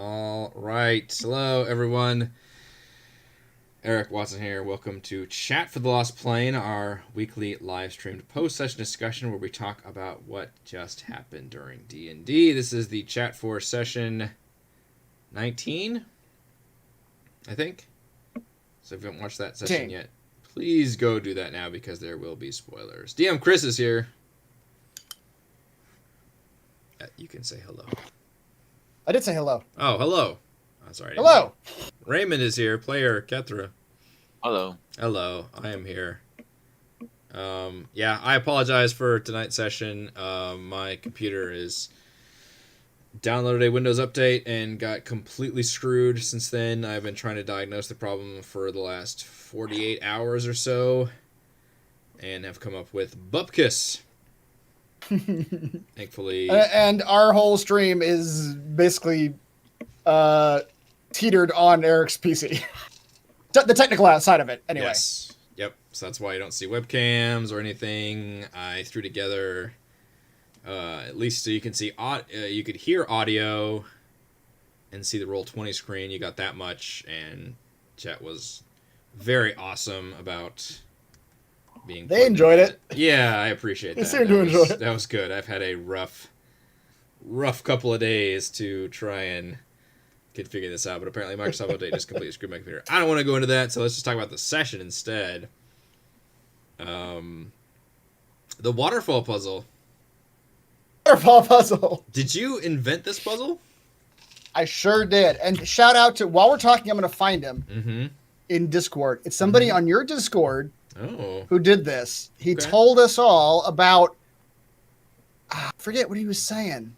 All right. Hello, everyone. Eric Watson here. Welcome to Chat for the Lost Plane, our weekly live streamed post-session discussion where we talk about what just happened during D&D. This is the Chat for session 19, I think. So if you haven't watched that session yet, please go do that now because there will be spoilers. DM Chris is here. You can say hello. I did say hello. Oh, hello. Oh, sorry. Hello. Raymond is here. Player Kethra. Hello. Hello. I am here. Yeah, I apologize for tonight's session. My computer is downloaded a Windows update and got completely screwed since then. I've been trying to diagnose the problem for the last 48 hours or so and have come up with Bupkis. Thankfully. And our whole stream is basically teetered on Eric's PC. The technical side of it, anyway. Yes. Yep. So that's why you don't see webcams or anything. I threw together at least so you can see you could hear audio and see the Roll20 screen. You got that much, and chat was very awesome about being. They enjoyed it. Yeah, I appreciate that. They seemed to enjoy it. That was good. I've had a rough couple of days to try and figure this out, but apparently Microsoft Update just completely screwed my computer. I don't want to go into that, so let's just talk about the session instead. The waterfall puzzle. Waterfall puzzle. Did you invent this puzzle? I sure did. And shout out to, while we're talking, I'm going to find him in Discord. It's somebody on your Discord who did this. He told us all about, I forget what he was saying.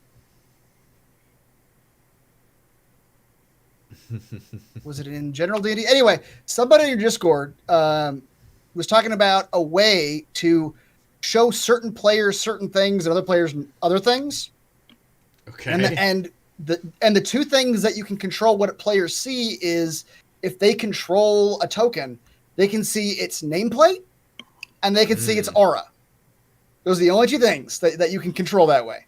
Was it in general D&D? Anyway, somebody in your Discord was talking about a way to show certain players certain things and other players other things. Okay. And the two things that you can control what players see is if they control a token, they can see its nameplate and they can see its aura. Those are the only two things that you can control that way.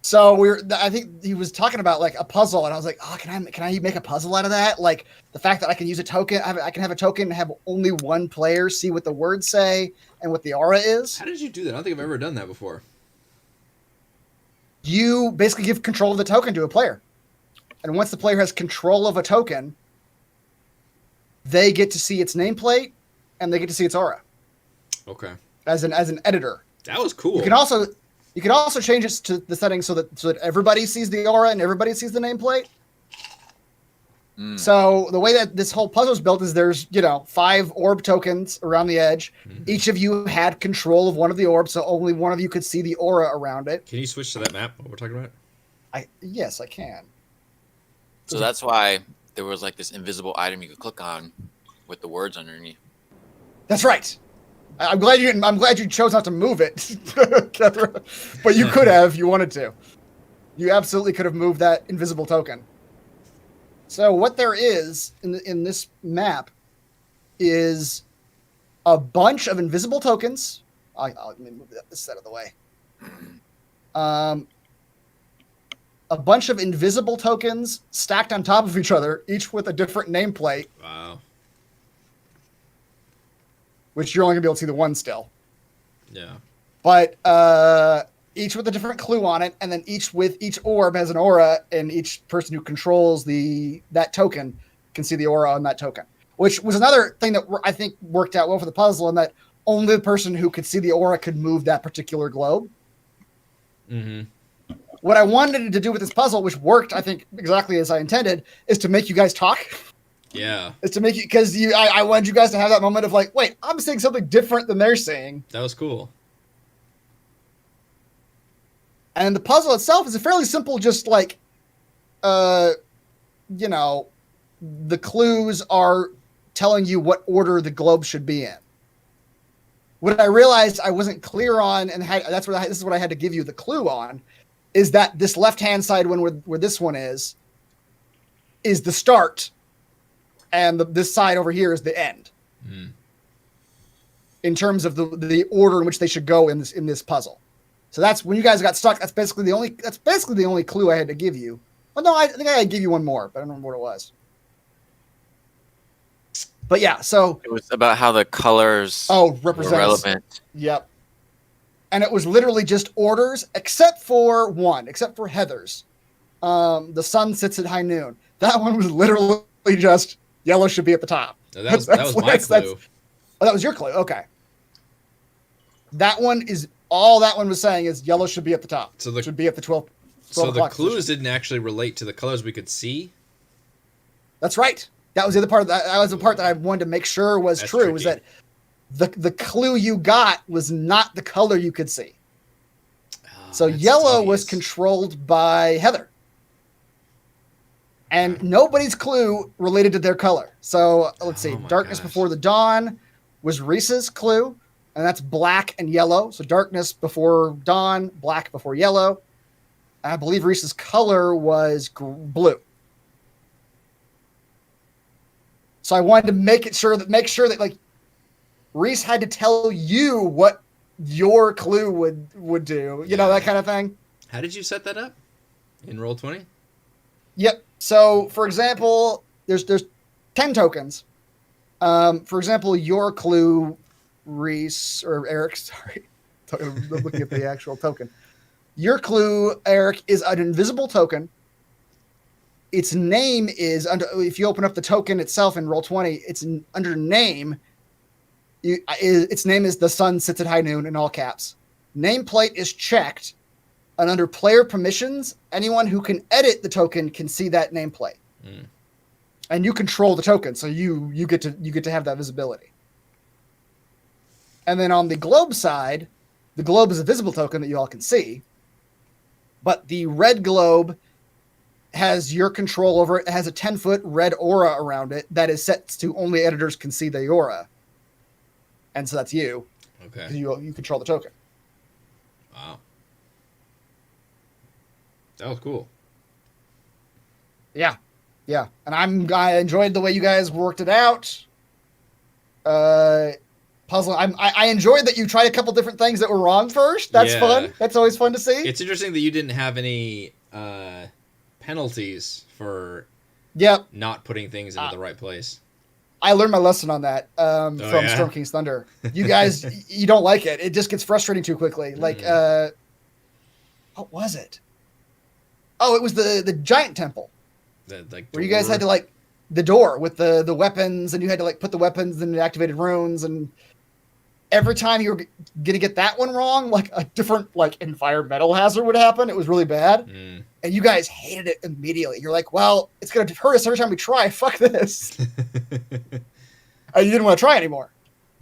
So I think he was talking about like a puzzle, and I was like, oh, can I make a puzzle out of that? Like the fact that I can use a token, I can have a token and have only one player see what the words say and what the aura is. How did you do that? I don't think I've ever done that before. You basically give control of the token to a player. And once the player has control of a token, they get to see its nameplate and they get to see its aura. Okay. As an editor. That was cool. You can also change it to the settings so that everybody sees the aura and everybody sees the nameplate. So the way that this whole puzzle is built is there's, 5 orb tokens around the edge. Each of you had control of one of the orbs, so only one of you could see the aura around it. Can you switch to that map, what we're talking about? Yes, I can. So that's why there was like this invisible item you could click on with the words underneath. That's right. I'm glad you chose not to move it, Kethra. But you could have if you wanted to. You absolutely could have moved that invisible token. So what there is in this map is a bunch of invisible tokens. Let me move this out of the way. A bunch of invisible tokens stacked on top of each other, each with a different nameplate. Wow. Which you're only gonna be able to see the one still. Yeah. But each with a different clue on it, and then each orb has an aura, and each person who controls that token can see the aura on that token. Which was another thing that I think worked out well for the puzzle, in that only the person who could see the aura could move that particular globe. What I wanted to do with this puzzle, which worked, I think, exactly as I intended, is to make you guys talk. Yeah. Is to make you, because I wanted you guys to have that moment of like, wait, I'm saying something different than they're saying. That was cool. And the puzzle itself is a fairly simple, just like, the clues are telling you what order the globe should be in. What I realized I wasn't clear on, and this is what I had to give you the clue on, is that this left-hand side one where this one is the start, and this side over here is the end. In terms of the order in which they should go in this puzzle. So that's when you guys got stuck. That's basically the only clue I had to give you. Oh no, I think I gave you one more, but I don't remember what it was. But yeah, so It was about how the colors were represents. relevant. Yep. And it was literally just orders, except for Heather's. The sun sits at high noon. That one was literally just yellow should be at the top. No, that was my clue. Oh, that was your clue. Okay. That one is all that one was saying is yellow should be at the top. So the should be at the 12. So the o'clock clues position. didn't actually relate to the colors we could see. That's right. That was the other part. That was the part that I wanted to make sure was That's true. Was tricky. that the clue you got was not the color you could see. Oh, So that's yellow was obvious. controlled by Heather. And Okay. nobody's clue related to their color. So let's see. Oh my Darkness gosh. Before the Dawn was Reese's clue. And that's black and yellow. So darkness before dawn, black before yellow. I believe Reese's color was blue. So I wanted to make sure that like Reese had to tell you what your clue would do. You know, that kind of thing. How did you set that up? In Roll20? Yep. So, for example, there's 10 tokens. For example, your clue, Reese or Eric. Sorry, I'm looking at the actual token. Your clue, Eric, is an invisible token. Its name is under. If you open up the token itself in Roll20, it's under name. Its name is The Sun Sits at High Noon in all caps. Nameplate is checked. And under player permissions, anyone who can edit the token can see that nameplate. Mm. And you control the token, so you get to have that visibility. And then on the globe side, the globe is a visible token that you all can see. But the red globe has your control over it. It has a 10-foot red aura around it that is set to only editors can see the aura. And so that's you. Okay. You control the token. Wow. That was cool. Yeah. And I enjoyed the way you guys worked it out. Puzzle. I enjoyed that you tried a couple different things that were wrong first. That's Yeah. fun. That's always fun to see. It's interesting that you didn't have any penalties for Yep. not putting things into the right place. I learned my lesson on that from yeah? Storm King's Thunder. You guys, you don't like it. It just gets frustrating too quickly. Like, what was it? Oh, it was the giant temple where you guys had to like the door with the weapons, and you had to like put the weapons in the activated runes, and every time you were gonna get that one wrong, like a different like environmental hazard would happen. It was really bad, and you guys hated it immediately. You're like, well, it's gonna hurt us every time we try. Fuck this. And you didn't want to try anymore.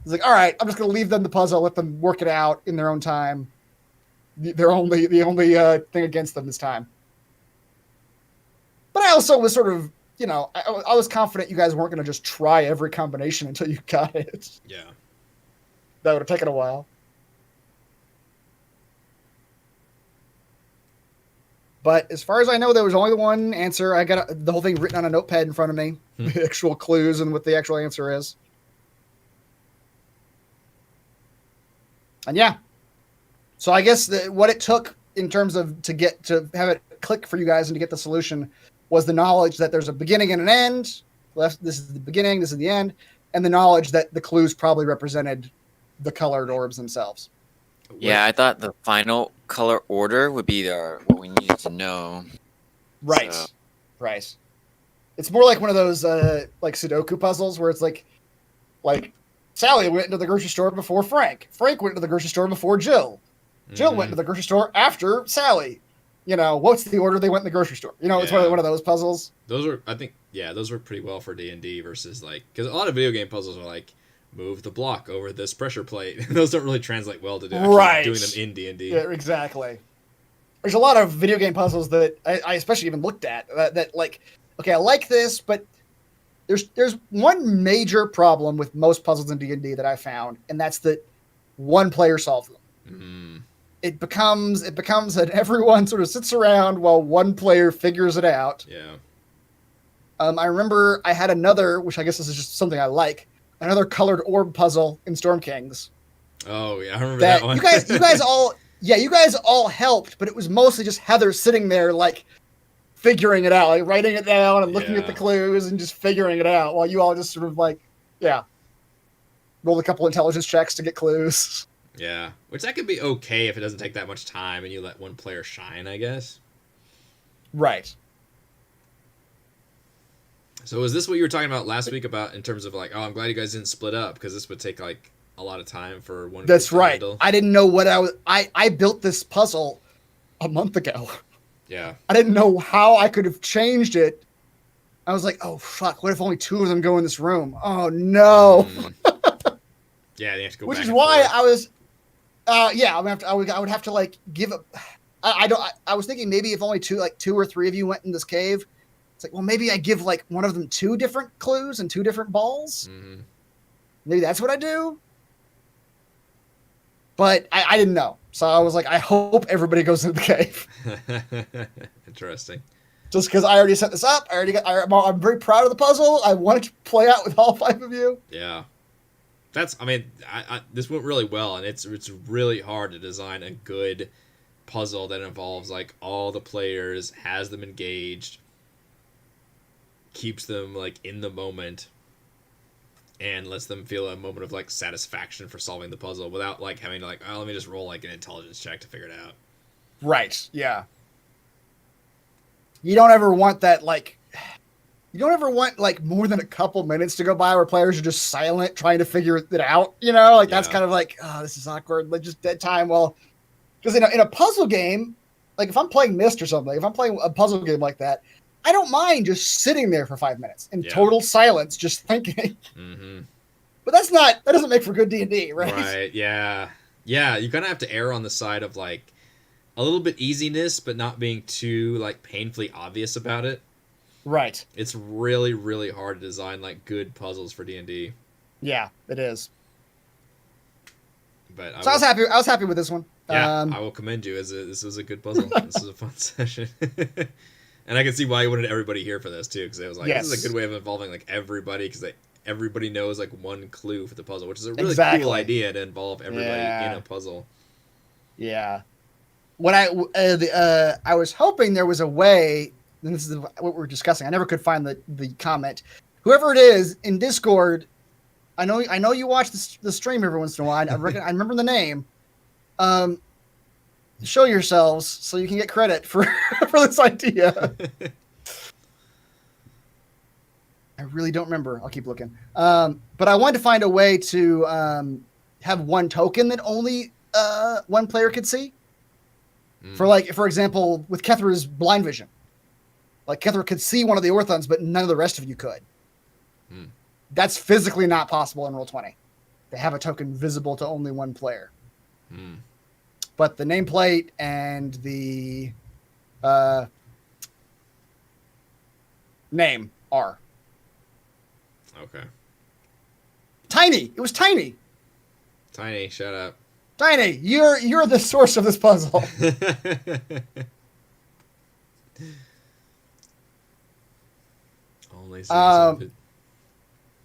It's like, all right, I'm just gonna leave them the puzzle, let them work it out in their own time. They're only the only thing against them this time. But I also was sort of, I was confident you guys weren't going to just try every combination until you got it. Yeah. That would have taken a while. But as far as I know, there was only one answer. I got the whole thing written on a notepad in front of me, the actual clues and what the actual answer is. And yeah. So I guess what it took in terms of to have it click for you guys and to get the solution was the knowledge that there's a beginning and an end. This is the beginning, this is the end, and the knowledge that the clues probably represented the colored orbs themselves. Yeah, I thought the final color order would be what we needed to know. Right. So- Right. It's more like one of those like Sudoku puzzles where it's like Sally went into the grocery store before Frank. Frank went into the grocery store before Jill. Jill went into the grocery store after Sally. What's the order they went in the grocery store? It's Yeah. one of those puzzles. Those were pretty well for D&D versus because a lot of video game puzzles are like move the block over this pressure plate. Those don't really translate well to Right. doing them in D&D. Yeah, exactly. There's a lot of video game puzzles that I especially even looked at that like, okay, I like this, but there's one major problem with most puzzles in D&D that I found, and that's that one player solves them. Mm. It becomes that everyone sort of sits around while one player figures it out. Yeah. I remember I had another, which I guess this is just something I like, another colored orb puzzle in Storm Kings. Oh yeah, I remember that one. you guys all helped, but it was mostly just Heather sitting there like figuring it out, like writing it down and looking at the Yeah. clues and just figuring it out while you all just sort of like, roll a couple intelligence checks to get clues. Yeah, which that could be okay if it doesn't take that much time and you let one player shine, I guess. Right. So is this what you were talking about last week about in terms of like, oh, I'm glad you guys didn't split up because this would take like a lot of time for one. That's group to right. handle? I didn't know what I built this puzzle a month ago. Yeah. I didn't know how I could have changed it. I was like, oh fuck, what if only 2 of them go in this room? Oh no. Mm. Yeah, you have to go. Which back is and why forth. I was I would have to like give up. I was thinking maybe if only 2 or 3 of you went in this cave, it's like, well, maybe I give like one of them 2 different clues and 2 different balls. Mhm. Maybe that's what I do. But I didn't know. So I was like, I hope everybody goes into the cave. Interesting. Just because I already set this up. I'm very proud of the puzzle. I want it to play out with all 5 of you. Yeah. I mean, this went really well, and it's really hard to design a good puzzle that involves like all the players, has them engaged, keeps them like in the moment, and lets them feel a moment of like satisfaction for solving the puzzle without like having to like, oh, let me just roll like an intelligence check to figure it out. Right. Yeah. You don't ever want that, like, you don't ever want like more than a couple minutes to go by where players are just silent trying to figure it out. You know, like that's Yeah. kind of like, oh, this is awkward. Like just dead time. Well, because in a puzzle game, like if I'm playing Myst or something, if I'm playing a puzzle game like that, I don't mind just sitting there for 5 minutes in Yeah. total silence, just thinking. Mm-hmm. But that doesn't make for good D&D, right? Right. Yeah. Yeah. You kind of have to err on the side of like a little bit easiness, but not being too like painfully obvious about it. Right. It's really, really hard to design like good puzzles for D&D. Yeah, it is. But So I was happy with this one. yeah, I will commend you. This was a good puzzle. This was a fun session, and I can see why you wanted everybody here for this too, because it was like this is Yes. a good way of involving like everybody, because everybody knows like one clue for the puzzle, which is a really Exactly. cool idea to involve everybody Yeah. in a puzzle. Yeah. What I was hoping there was a way, and this is what we're discussing. I never could find the comment. Whoever it is in Discord, I know you watch the stream every once in a while. I remember the name. Show yourselves so you can get credit for for this idea. I really don't remember. I'll keep looking. But I wanted to find a way to have one token that only one player could see. For example, with Kethra's blind vision. Like Kethra could see one of the Orthons, but none of the rest of you could. Hmm. That's physically not possible in Roll20. They have a token visible to only one player. Hmm. But the nameplate and the name are. Okay. Tiny. It was Tiny. Tiny, shut up. Tiny, you're the source of this puzzle. Only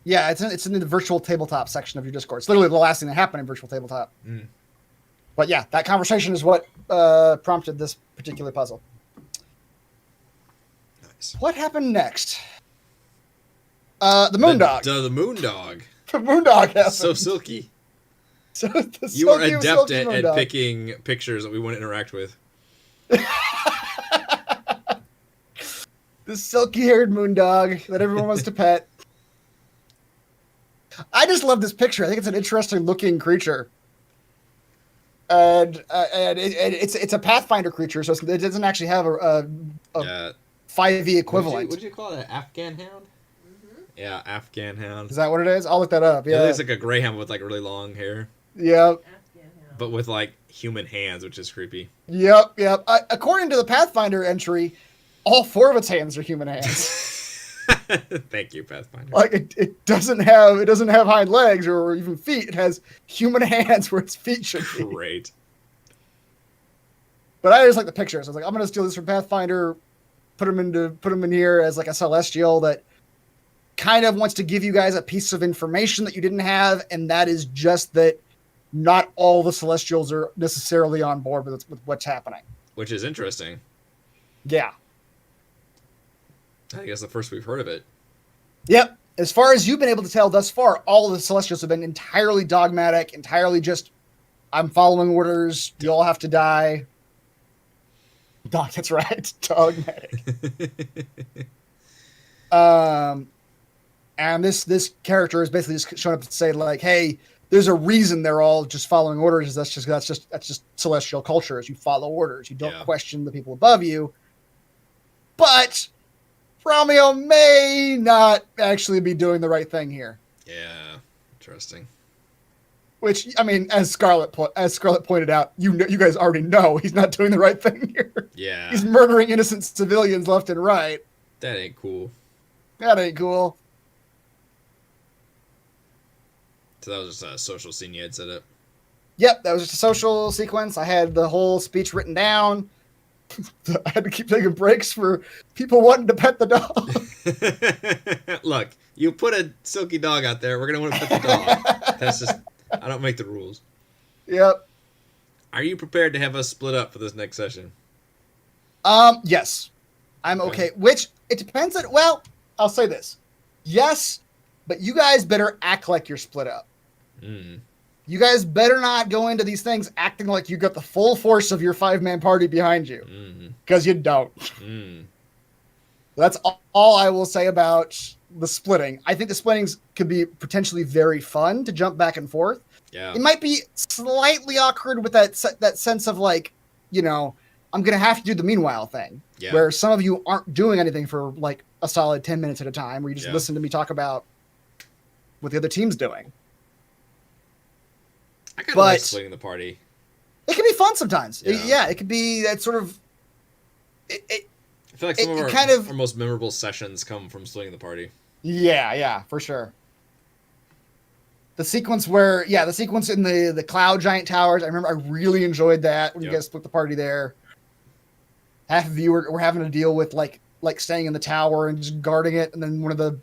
Yeah, it's in the virtual tabletop section of your Discord. It's literally the last thing that happened in virtual tabletop. Mm. But yeah, that conversation is what prompted this particular puzzle. Nice. What happened next? The Moondog. The Moondog. The Moondog happened. So silky. So the You are silky, adept silky at Moondog. picking pictures that we want to interact with. The silky-haired Moondog that everyone wants to pet. I just love this picture. I think it's an interesting-looking creature. And it's a Pathfinder creature, so it doesn't actually have a Yeah. 5e equivalent. Would you call it an Afghan hound? Yeah, Afghan hound. Is that what it is? I'll look that up. It Yeah. looks like a greyhound with like really long hair, Yep. but with like human hands, which is creepy. Yep. According to the Pathfinder entry, all 4 of its hands are human hands. Thank you, Pathfinder. Like it doesn't have hind legs or even feet. It has human hands where its feet should be. Great. But I just like the pictures. I was like, I'm gonna steal this from Pathfinder, put them in here as like a celestial that kind of wants to give you guys a piece of information that you didn't have, and that is just that not all the celestials are necessarily on board with what's happening. Which is interesting. Yeah. I guess the first we've heard of it. Yep. As far as you've been able to tell thus far, all of the Celestials have been entirely dogmatic, entirely just, I'm following orders. You all have to die. Dog, that's right. Dogmatic. And this character is basically just showing up to say, like, hey, there's a reason they're all just following orders. That's just celestial culture. Is you follow orders. You don't question the people above you. But Romeo may not actually be doing the right thing here. Yeah, interesting. Which, I mean, as Scarlett pointed out, you guys already know he's not doing the right thing here. Yeah, He's murdering innocent civilians left and right. that ain't cool. That ain't cool. So that was just a social scene you had set up. Yep, that was just a social sequence. I had the whole speech written down. I had to keep taking breaks for people wanting to pet the dog. Look, you put a silky dog out there, we're going to want to pet the dog. That's just, I don't make the rules. Yep. Are you prepared to have us split up for this next session? Yes. I'm okay. Which, it depends on, well, I'll say this. Yes, but you guys better act like you're split up. You guys better not go into these things acting like you got the full force of your 5-man party behind you. Because you don't. That's all I will say about the splitting. I think the splittings could be potentially very fun to jump back and forth. Yeah. It might be slightly awkward with that sense of, like, you know, I'm going to have to do the meanwhile thing. Yeah. Where some of you aren't doing anything for like a solid 10 minutes at a time, where you just listen to me talk about what the other team's doing. I kind of like splitting the party. It can be fun sometimes. Yeah. It could be that sort of... I feel like some of our most memorable sessions come from splitting the party. Yeah, for sure. The sequence where, the sequence in the Cloud Giant Towers, I remember I really enjoyed that when you guys split the party there. Half of you were having to deal with like staying in the tower and just guarding it, and then one of the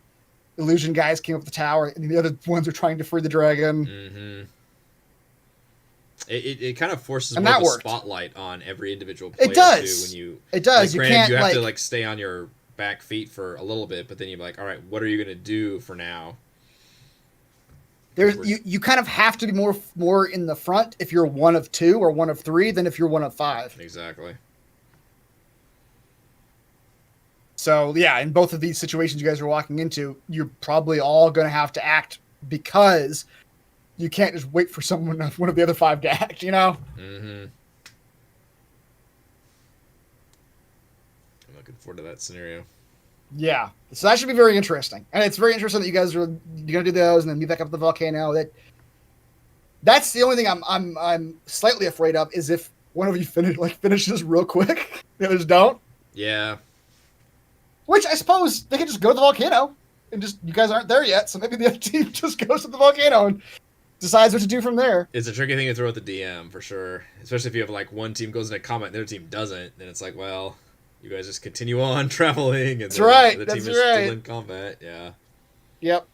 illusion guys came up the tower, and the other ones are trying to free the dragon. Mm-hmm. It kind of forces and more of a worked. Spotlight on every individual player. It does. Too, it does. Like, you can't you have to stay on your back feet for a little bit, but then you're like, all right, what are you going to do for now? You kind of have to be more in the front if you're one of 2 or one of 3 than if you're one of 5. Exactly. So in both of these situations you guys are walking into, you're probably all going to have to act, because you can't just wait for one of the other 5 to act, you know? Mm-hmm. I'm looking forward to that scenario. Yeah. So that should be very interesting. And it's very interesting that you guys are going to do those and then meet back up at the volcano. That's the only thing I'm slightly afraid of, is if one of you finishes real quick, the others don't. Yeah. Which I suppose they could just go to the volcano and just, you guys aren't there yet, so maybe the other team just goes to the volcano and decides what to do from there. It's a tricky thing to throw at the DM for sure, especially if you have like one team goes into combat and the other team doesn't. Then it's like, well, you guys just continue on traveling, and that's right. The team is right. still in combat. Yeah. Yep.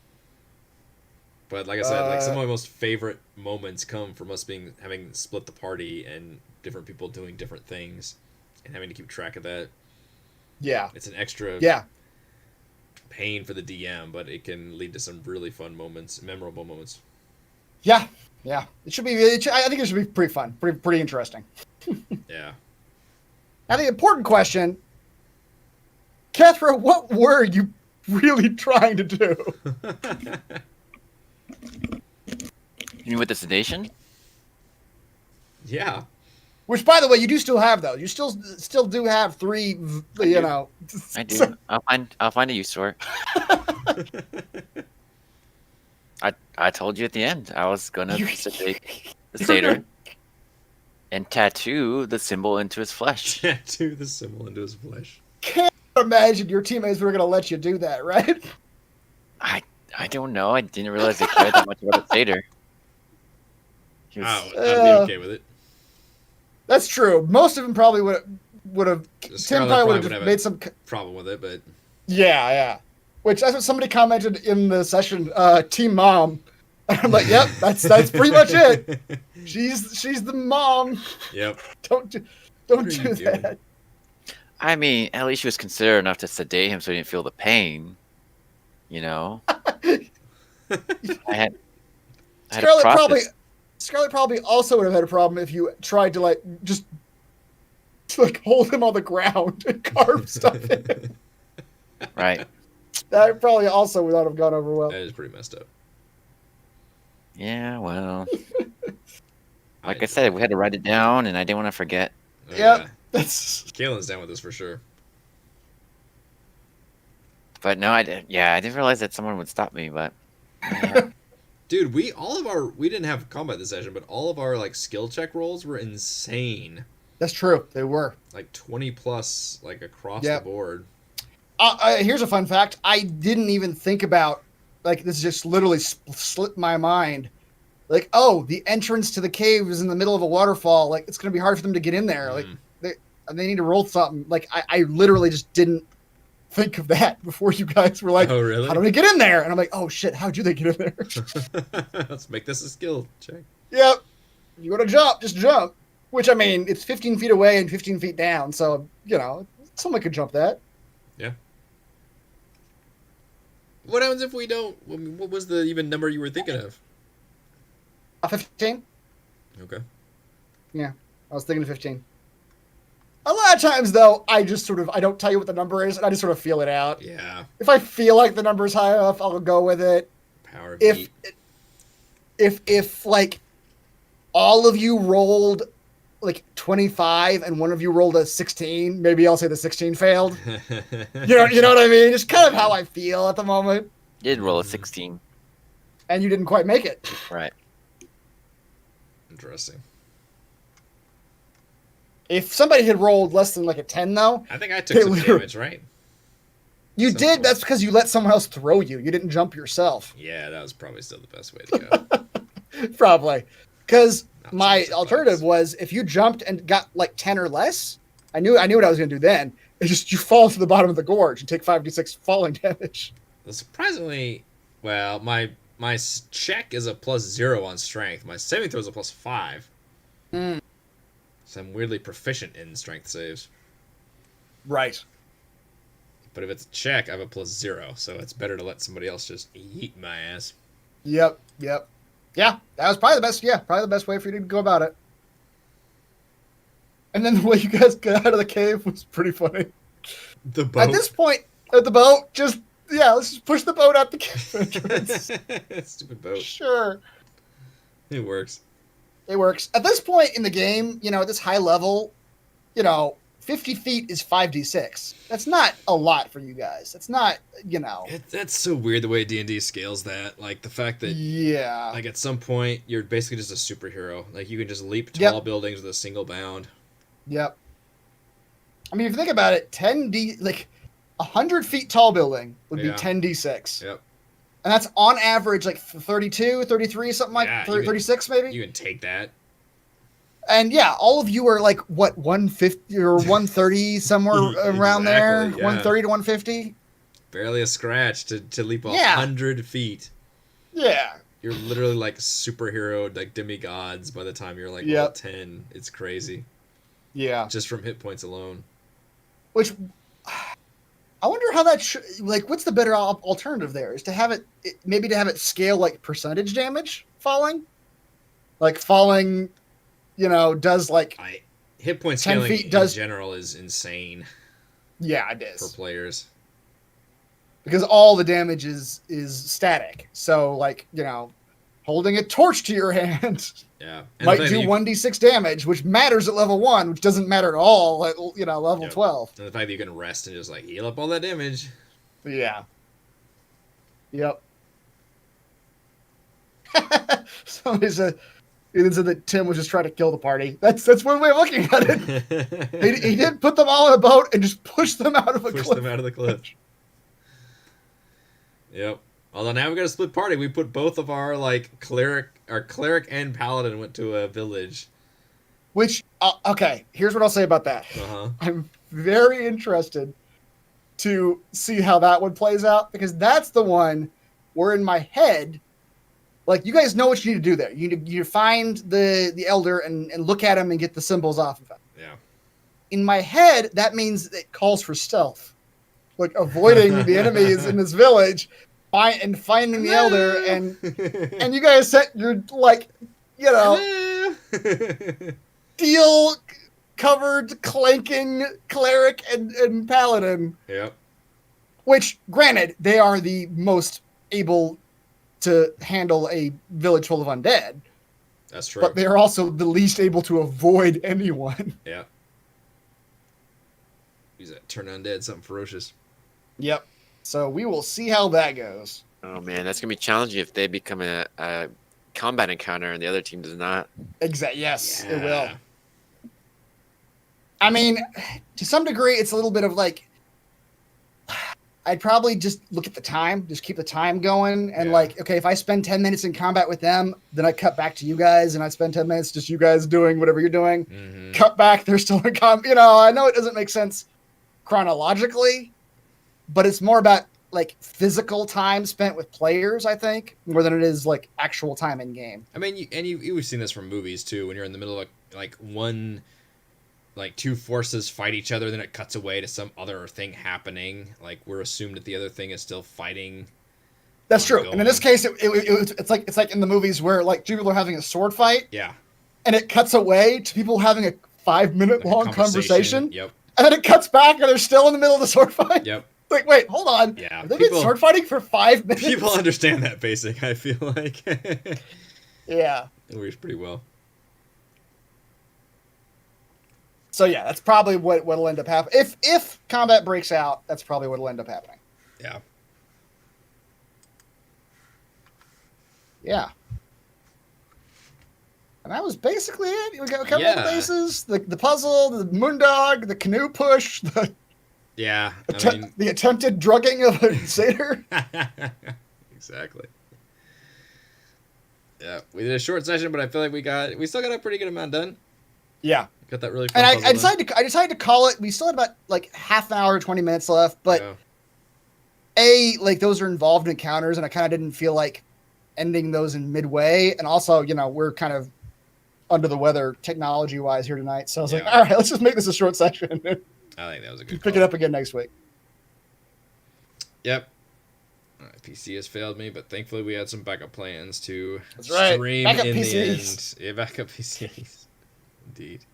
But like I said, like some of my most favorite moments come from us having split the party and different people doing different things, and having to keep track of that. Yeah. It's an extra pain for the DM, but it can lead to some really fun moments, memorable moments. Yeah. Yeah. I think it should be pretty fun. Pretty interesting. Yeah. Now, the important question, Kethra, what were you really trying to do? You mean with the sedation? Yeah. Which, by the way, you do still have, though. You still do have 3, you know. I do. I'll find a use for it. I told you at the end I was gonna sedate the satyr and tattoo the symbol into his flesh. Tattoo the symbol into his flesh. Can't imagine your teammates were gonna let you do that, right? I don't know. I didn't realize they cared that much about the satyr. I'd be okay with it. That's true. Most of them probably would have. Tim probably would have made some problem with it, but yeah. Which that's what somebody commented in the session. Team Mom. I'm like, yep, that's pretty much it. She's the mom. Yep. Don't do that. I mean, at least she was considerate enough to sedate him so he didn't feel the pain. You know, I had to Scarlet process. probably also would have had a problem if you tried to like just to, like hold him on the ground and carve stuff in. Right. That probably also would not have gone over well. That is pretty messed up. Yeah, well, like I said, we had to write it down, and I didn't want to forget. Oh, Yep. That's Kalen's down with this for sure. But no, I didn't realize that someone would stop me. But yeah. Dude, we didn't have combat this session, but all of our like skill check rolls were insane. that's true. They were. Like 20 plus, like across Yep. the board. Here's a fun fact. I didn't even think about, like, this just literally slipped my mind. Like, oh, the entrance to the cave is in the middle of a waterfall. Like, it's going to be hard for them to get in there. Like, they need to roll something. Like, I literally just didn't think of that before you guys were like, Oh, really? how do they get in there? And I'm like, oh, shit, how do they get in there? Let's make this a skill check. Yep. You want to jump, just jump. Which, I mean, it's 15 feet away and 15 feet down. So, you know, someone could jump that. Yeah. What happens if we don't? What was the even number you were thinking of? 15? Okay. Yeah, I was thinking of 15. A lot of times, though, I don't tell you what the number is, and I just sort of feel it out. Yeah. If I feel like the number is high enough, I'll go with it. Power of If, beat. if like, all of you rolled, like, 25, and one of you rolled a 16, maybe I'll say the 16 failed. You know what I mean? It's kind of how I feel at the moment. Did roll a 16. And you didn't quite make it. Right. Interesting. If somebody had rolled less than like a 10, though, I think I took some damage, right? you Some did. point. That's because you let someone else throw you. You didn't jump yourself. Yeah, that was probably still the best way to go. Probably. Because Not my so much alternative advice. was if you jumped and got like 10 or less, I knew what I was going to do then. It's just you fall to the bottom of the gorge and take 5d6 falling damage. Surprisingly, well, my check is a +0 on strength. My saving throw is a +5. Mm. So I'm weirdly proficient in strength saves. Right. But if it's a check, I have a +0. So it's better to let somebody else just eat my ass. Yep. Yeah, that was probably the best. Yeah, probably the best way for you to go about it. And then the way you guys got out of the cave was pretty funny. The boat. At this point, at the boat, let's just push the boat out the cave entrance. Stupid boat. Sure. It works. It works. At this point in the game, at this high level, 50 feet is 5d6. That's not a lot for you guys. That's not, That's so weird the way D&D scales that. Like the fact that Yeah. like at some point you're basically just a superhero. Like you can just leap Yep. tall buildings with a single bound. Yep. I mean, if you think about it, 100 feet tall building would be Yeah. 10d6. Yep. And that's on average like 32, 33, something like Yeah, 36 maybe. You can take that. And yeah, all of you are like, what, 150 or 130, somewhere around there? Exactly, yeah. 130 to 150? Barely a scratch to leap Yeah. 100 feet. Yeah. You're literally like superhero, like demigods by the time you're like level Yep. 10. It's crazy. Yeah. Just from hit points alone. Which, I wonder how that what's the better alternative there? Is to have it maybe to have it scale like percentage damage falling, like falling, does like Hit point 10 scaling feet in does- general is insane yeah, it for is players. because all the damage is static. So like holding a torch to your hand Yeah. And might the fact do that you- 1d6 damage, which matters at level 1, which doesn't matter at all at level Yep. 12. And the fact that you can rest and just like heal up all that damage. Yeah. Yep. Somebody said, Ethan said that Tim was just trying to kill the party. That's one way of looking at it. He did put them all in a boat and just push them out of a Push cliff. them out of the cliff. Yep. Although now we got a split party. We put both of our cleric and paladin went to a village. Which, okay, here's what I'll say about that. Uh-huh. I'm very interested to see how that one plays out because that's the one where in my head, like you guys know what you need to do there. You find the elder and look at him and get the symbols off of him. Yeah. in my head, that means it calls for stealth, like avoiding the enemies in this village, and finding the elder, and you guys set your like, you know, steel covered clanking cleric and paladin. Yep. Which, granted, they are the most able to handle a village full of undead. That's true. But they are also the least able to avoid anyone. Yeah. Use that turn undead, something ferocious. Yep. So we will see how that goes. Oh man, that's gonna be challenging if they become a combat encounter and the other team does not. Exactly. Yes, it will. Yeah. I mean, to some degree, it's a little bit of like, I'd probably just look at the time, just keep the time going, and like, okay, if I spend 10 minutes in combat with them, then I cut back to you guys, and I spend 10 minutes just you guys doing whatever you're doing. Mm-hmm. Cut back, they're still in combat. You know, I know it doesn't make sense chronologically, but it's more about like physical time spent with players, I think, more than it is like actual time in game. I mean, you've seen this from movies too. When you're in the middle of like one, like two forces fight each other, then it cuts away to some other thing happening. Like we're assumed that the other thing is still fighting. That's true. And in this case, it's like in the movies where like two people are having a sword fight. Yeah. And it cuts away to people having a 5-minute long conversation. Yep. And then it cuts back and they're still in the middle of the sword fight. Yep. Like, wait, hold on. Yeah. Have they been sword fighting for 5 minutes? People understand that basic, I feel like. Yeah. It works pretty well. So yeah, that's probably what'll end up happening. If combat breaks out, that's probably what'll end up happening. Yeah. Yeah. And that was basically it. We got a couple of bases, the puzzle, the moondog, the canoe push, the the attempted drugging of a satyr. Exactly. Yeah, we did a short session, but I feel like we still got a pretty good amount done. Yeah. Got that really fun. And I decided to call it. We still had about like half an hour, 20 minutes left, but like those are involved encounters, and I kind of didn't feel like ending those in midway. And also, you know, we're kind of under the weather technology wise here tonight, so I was like, all right, let's just make this a short session. I think that was a good. Pick it up again next week. Yep. PC has failed me, but thankfully we had some backup plans to stream backup in PCs. The end. Yeah, backup PCs. Indeed.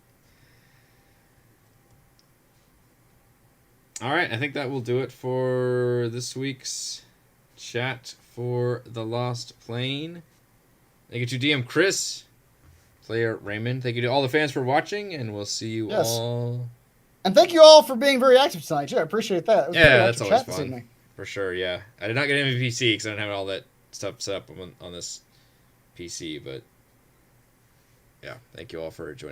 All right, I think that will do it for this week's chat for The Lost Plane. Thank you to DM Chris, player Raymond. Thank you to all the fans for watching, and we'll see you all. And thank you all for being very active tonight. Yeah, I appreciate that. That's always fun. For sure, yeah. I did not get any PC because I didn't have all that stuff set up on this PC, but yeah, thank you all for joining us.